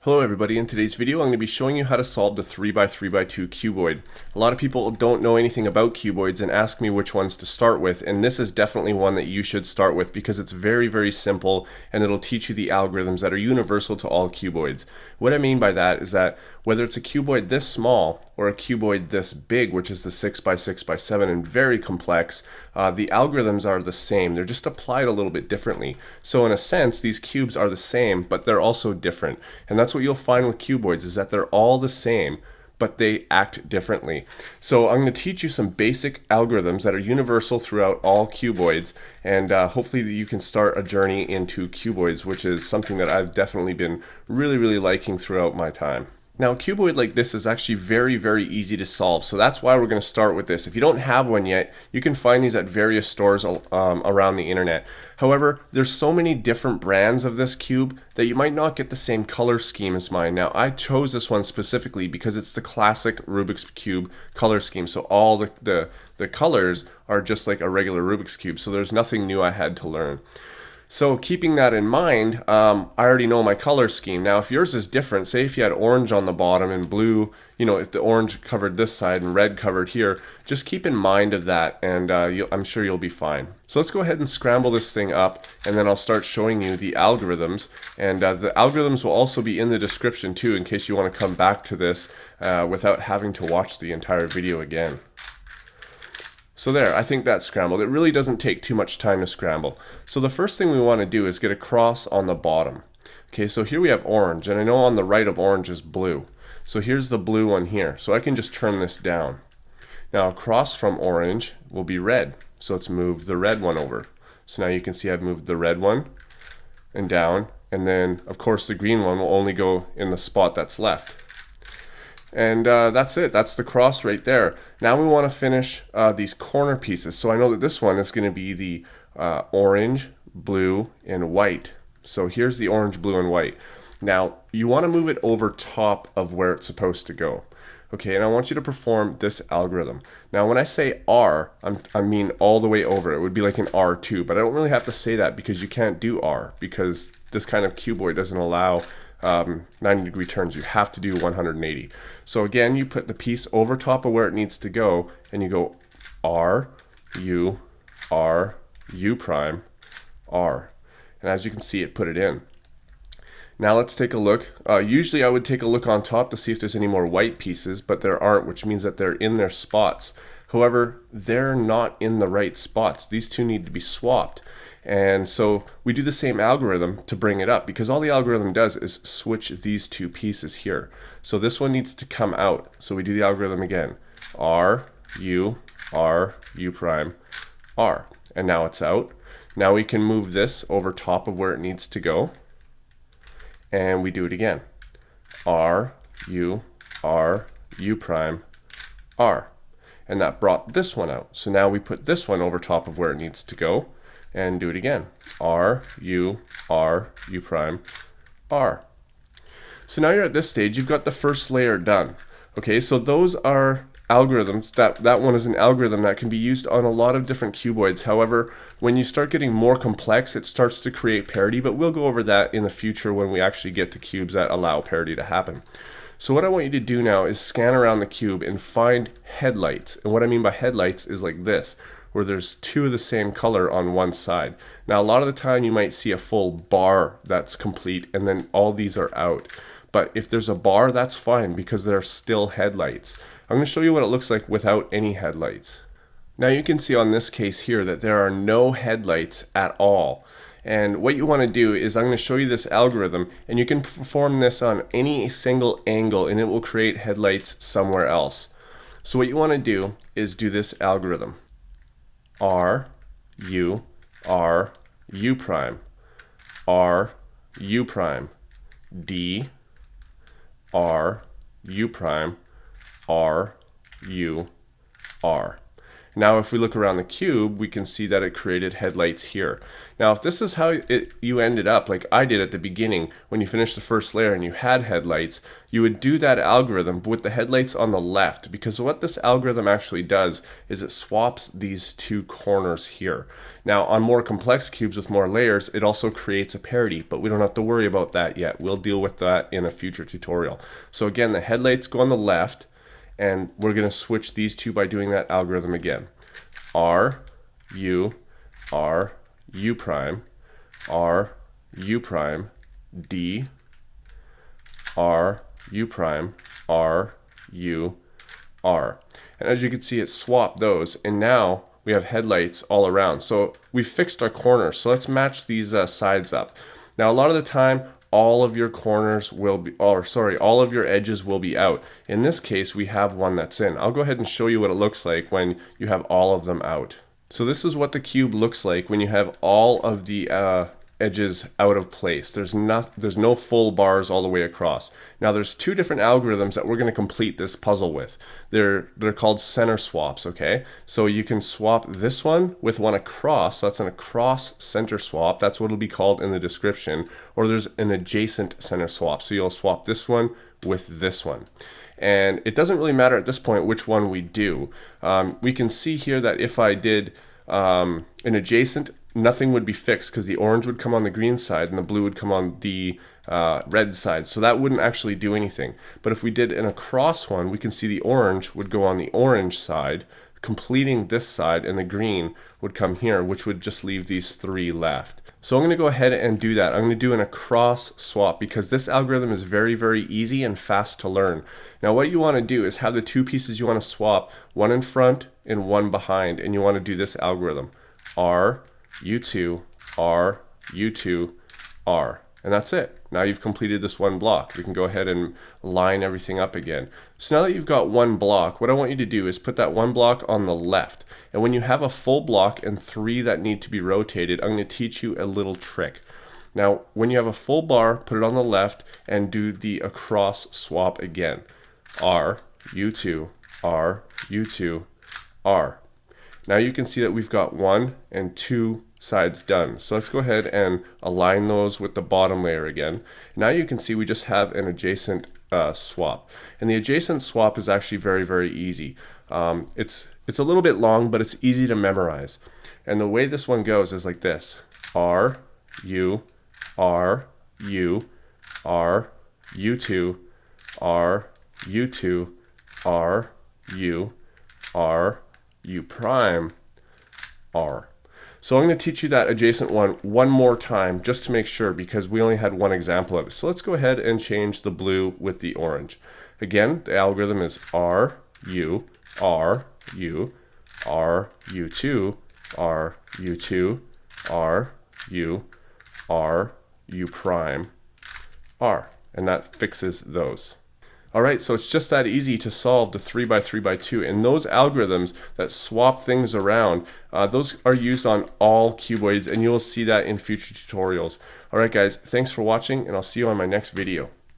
Hello everybody, in today's video I'm going to be showing you how to solve the 3x3x2 cuboid. A lot of people don't know anything about cuboids and ask me which ones to start with, and this is definitely one that you should start with because it's very simple and it'll teach you the algorithms that are universal to all cuboids. What I mean by that is that whether it's a cuboid this small or a cuboid this big, which is the 6x6x7 and very complex, the algorithms are the same. They're just applied a little bit differently. So in a sense, these cubes are the same, but they're also different. And that's what you'll find with cuboids, is that they're all the same, but they act differently. So I'm going to teach you some basic algorithms that are universal throughout all cuboids, and hopefully you can start a journey into cuboids, which is something that I've definitely been really liking throughout my time. Now, a cuboid like this is actually very easy to solve, so that's why we're going to start with this. If you don't have one yet, you can find these at various stores around the internet. However, there's so many different brands of this cube that you might not get the same color scheme as mine. Now, I chose this one specifically because it's the classic Rubik's Cube color scheme, so all the colors are just like a regular Rubik's Cube, so there's nothing new I had to learn. So keeping that in mind, I already know my color scheme. Now if yours is different, say if you had orange on the bottom and blue, if the orange covered this side and red covered here, just keep in mind of that, and I'm sure you'll be fine. So let's go ahead and scramble this thing up, and then I'll start showing you the algorithms. And the algorithms will also be in the description too, in case you want to come back to this without having to watch the entire video again. So there, I think that's scrambled. It really doesn't take too much time to scramble. So the first thing we want to do is get a cross on the bottom. Okay, so here we have orange, and I know on the right of orange is blue. So here's the blue one here. So I can just turn this down. Now across from orange will be red. So let's move the red one over. So now you can see I've moved the red one and down, and then of course the green one will only go in the spot that's left. And that's it. That's the cross right there. Now we want to finish these corner pieces. So I know that this one is going to be the orange, blue, and white. So here's the orange, blue, and white. Now you want to move it over top of where it's supposed to go. Okay, and I want you to perform this algorithm. Now when I say R, I mean all the way over. It would be like an R2, but I don't really have to say that because you can't do R, because this kind of cuboid doesn't allow 90-degree turns. You have to do 180. So again, you put the piece over top of where it needs to go, and you go R, U prime, R. And as you can see, it put it in. Now let's take a look. Usually I would take a look on top to see if there's any more white pieces, but there aren't, which means that they're in their spots. However, they're not in the right spots. These two need to be swapped. And so we do the same algorithm to bring it up, because all the algorithm does is switch these two pieces here. So this one needs to come out. So we do the algorithm again. R, U prime, R. And now it's out. Now we can move this over top of where it needs to go. And we do it again. R, U prime, R. And that brought this one out. So now we put this one over top of where it needs to go. And do it again. R, U prime, R. So now you're at this stage, you've got the first layer done. Okay, so those are algorithms. That one is an algorithm that can be used on a lot of different cuboids. However, when you start getting more complex, it starts to create parity, but we'll go over that in the future when we actually get to cubes that allow parity to happen. So what I want you to do now is scan around the cube and find headlights. And what I mean by headlights is like this, where there's two of the same color on one side. Now a lot of the time you might see a full bar that's complete and then all these are out. But if there's a bar, that's fine because they're still headlights. I'm going to show you what it looks like without any headlights. Now you can see on this case here that there are no headlights at all. And what you want to do is I'm going to show you this algorithm, and you can perform this on any single angle and it will create headlights somewhere else. So what you want to do is do this algorithm. R, U prime, R, U prime, D, R, U prime, R, U, R. Now if we look around the cube, we can see that it created headlights here. Now if this is how you ended up, like I did at the beginning, when you finished the first layer and you had headlights, you would do that algorithm with the headlights on the left, because what this algorithm actually does is it swaps these two corners here. Now on more complex cubes with more layers, it also creates a parity, but we don't have to worry about that yet. We'll deal with that in a future tutorial. So again, the headlights go on the left, and we're going to switch these two by doing that algorithm again. R, U, R, U prime, R, U prime, D, R, U prime, R, U, R. And as you can see, it swapped those, and now we have headlights all around. So we fixed our corners. So let's match these sides up. Now a lot of the time, all of your corners will be, all of your edges will be out. In this case, we have one that's in. I'll go ahead and show you what it looks like when you have all of them out. So this is what the cube looks like when you have all of the edges out of place. There's no full bars all the way across. Now there's two different algorithms that we're going to complete this puzzle with. They're called center swaps, okay? So you can swap this one with one across, so that's an across center swap. That's what it'll be called in the description. Or there's an adjacent center swap. So you'll swap this one with this one. And it doesn't really matter at this point which one we do. We can see here that if I did an adjacent, nothing would be fixed because the orange would come on the green side and the blue would come on the red side. So that wouldn't actually do anything. But if we did an across one, we can see the orange would go on the orange side, completing this side, and the green would come here, which would just leave these three left. So I'm going to go ahead and do that. I'm going to do an across swap because this algorithm is very, very easy and fast to learn. Now what you want to do is have the two pieces you want to swap, one in front and one behind, and you want to do this algorithm. R, U2, R, U2, R. And that's it. Now you've completed this one block. We can go ahead and line everything up again. So now that you've got one block, what I want you to do is put that one block on the left. And when you have a full block and three that need to be rotated, I'm going to teach you a little trick. Now, when you have a full bar, put it on the left and do the across swap again. R, U2, R, U2, R. Now you can see that we've got one and two sides done. So let's go ahead and align those with the bottom layer again. Now you can see we just have an adjacent swap. And the adjacent swap is actually very, very easy. It's a little bit long, but it's easy to memorize. And the way this one goes is like this. R, U, R, U, R, U2, R, U2, R, U, R, U prime, R. So I'm going to teach you that adjacent one more time just to make sure, because we only had one example of it. So let's go ahead and change the blue with the orange. Again, the algorithm is R, U, R, U, R, U2, R, U2, R, U, R, U prime, R. And that fixes those. Alright, so it's just that easy to solve the 3x3x2, and those algorithms that swap things around, those are used on all cuboids, and you'll see that in future tutorials. Alright guys, thanks for watching, and I'll see you on my next video.